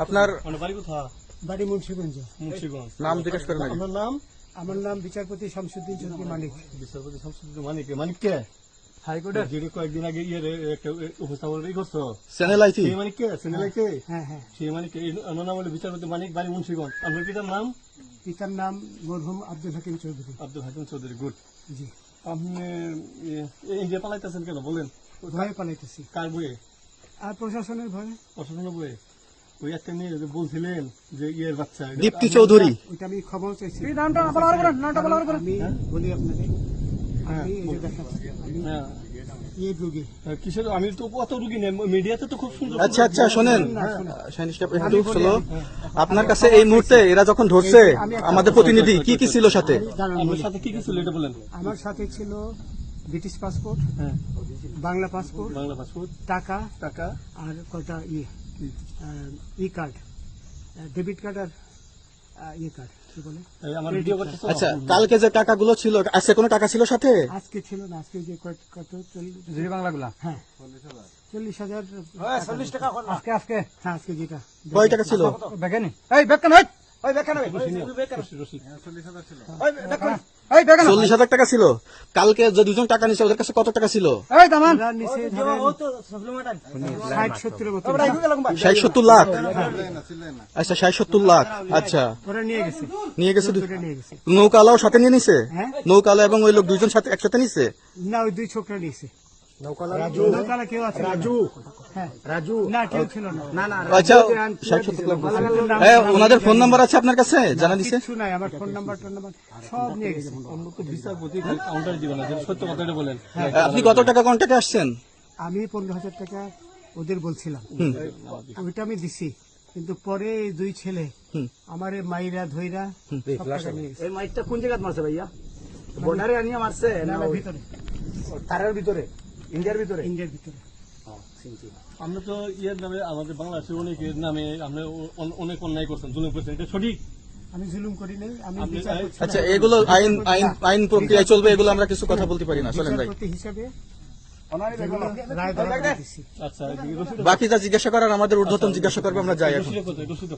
আপনার বাড়ি কোথায়? বাড়ি মুন্সিগঞ্জ। মুন্সিগঞ্জ। নাম জিজ্ঞেস করেন আগে। আপনার নাম? আমার নাম বিচারপতি শামসুদ্দিন চৌধুরী মানিক। বিচারপতি শামসুদ্দিন মানিক। মানিক কে? হাইকোর্টের। যিনি কয়েকদিন আগে একটা উপস্থাপন করছো চ্যানেল আইছি। সেই মানিক কে? চ্যানেল কে? হ্যাঁ হ্যাঁ। সেই মানিক ওনার নাম হলো বিচারপতি মানিক, বাড়ি মুন্সিগঞ্জ। আপনার পিতার নাম? পিতার নাম মরহুম আব্দুল হাকিম চৌধুরী। আব্দুল হাকিম চৌধুরী। গুড। জি। আপনি ইন্ডিয়া পালাইতেছেন কেন বলেন? ভয়ে পালাইতেছি। কার বইয়ে? আর প্রশাসনের ভয়ে। প্রশাসনের বইয়ে? ওই একটা মেয়ে যে বলছিলেন যে ইয়ের বাচ্চা, দীপ্তি চৌধুরী। ওইটা আমি খবর চাইছি। হ্যাঁ? আমি বলি আপনাকে, আমি এই যে দেখাচ্ছি, আমি হ্যাঁ। এই রোগী। কিসের? আমি তো অত রুগী নেই, মিডিয়াতে তো খুব সুন্দর। আচ্ছা আচ্ছা, শোনেন শাহিন সাহেব, একটু স্লো। আপনার কাছে এই মুহূর্তে এরা যখন ধরছে আমাদের প্রতিনিধি, কি কি ছিল সাথে? দাঁড়ান আপনার বলি। সাথে কি কি ছিল এটা বলেন। আমার সাথে ছিল ব্রিটিশ পাসপোর্ট, হ্যাঁ, বাংলা পাসপোর্ট, বাংলা পাসপোর্ট, টাকা টাকা, আর কটা ই কার্ড, ডেবিট কার্ড আর ই কার্ড, কি বলে? এই আমার ভিডিও করতেছো? আচ্ছা, কালকে যে টাকাগুলো ছিল, আজকে কোনো টাকা ছিল সাথে? আজকে ছিল না, আজকে যে কত 40 বাংলাগুলা। হ্যাঁ 40,000 টাকা আজকে হ্যাঁ, আজকে যেটা কয় টাকা ছিল? বেকেনি এই বেকেন হই ওই বেকেন হই রশিদ। 40,000 টাকা ছিল। কালকে যে দুজন টাকা নিছে ওদের কাছে কত টাকা ছিল? এই দামান ওরা নিচে ধরেন 60-70 মতো 60-70 লাখ। আচ্ছা, 60-70 লাখ। আচ্ছা, ওরা নিয়ে গেছে, নিয়ে গেছে। ওরা নিয়ে গেছে। নৌকালাও সাথে নিয়ে নিছে? হ্যাঁ। নৌকালা এবং ওই লোক দুইজন সাথে একসাথে নিছে? না, ওই দুই ছোকরা নিয়েছে। নৌকালা কেউ আছে? হ্যাঁ, রাজু না কেউ ছিল না। আচ্ছা, 60-70 লাখ। হ্যাঁ, ওনাদের ফোন নাম্বার আছে আপনার কাছে? জানা দিছে? কিছু নাই, আমার ফোন নাম্বার সব নিয়ে গেছে। আমরা তো বিচারপতি খালি কাউন্টার দিবেন না, সত্য কথাটা বলেন। আপনি কত টাকা কন্ট্যাক্টে আসছেন? আমি 15,000 টাকা ওদের বলছিলাম, ওইটা আমি দিছি। কিন্তু পরে এই দুই ছেলে আমারে মাইরা ধইরা সব টাকা নিয়ে গেছে। এই মাইকটা কোন জায়গায় মারছে ভাইয়া? বর্ডারে আনিয়া মারছে না আমার ওই ভিতরে, তারের ভিতরে, ইন্ডিয়ার ভিতরে? ইন্ডিয়ার ভিতরে। আমরা তো ইয়ের নামে, আমাদের বাংলাদেশের অনেকের নামে আপনি অনেক অন্যায় করছেন, জুলুম করছেন, এটা সঠিক? আমি জুলুম করি নাই, আমি আপনি- বিচার করছি। আচ্ছা, এগুলো আইন আইন আইন প্রক্রিয়ায় চলবে, এগুলো আমরা কিছু কথা বলতে পারি না। চলেন ভাই। বিচারপতি হিসাবে যেগুলো রায় দেওয়া দিছি। আচ্ছা, রশিদ বাকি যা জিজ্ঞাসা করার আমাদের ঊর্ধ্বতন জিজ্ঞাসা করবে, আমরা যাই এখন। কোথায়? রশিদ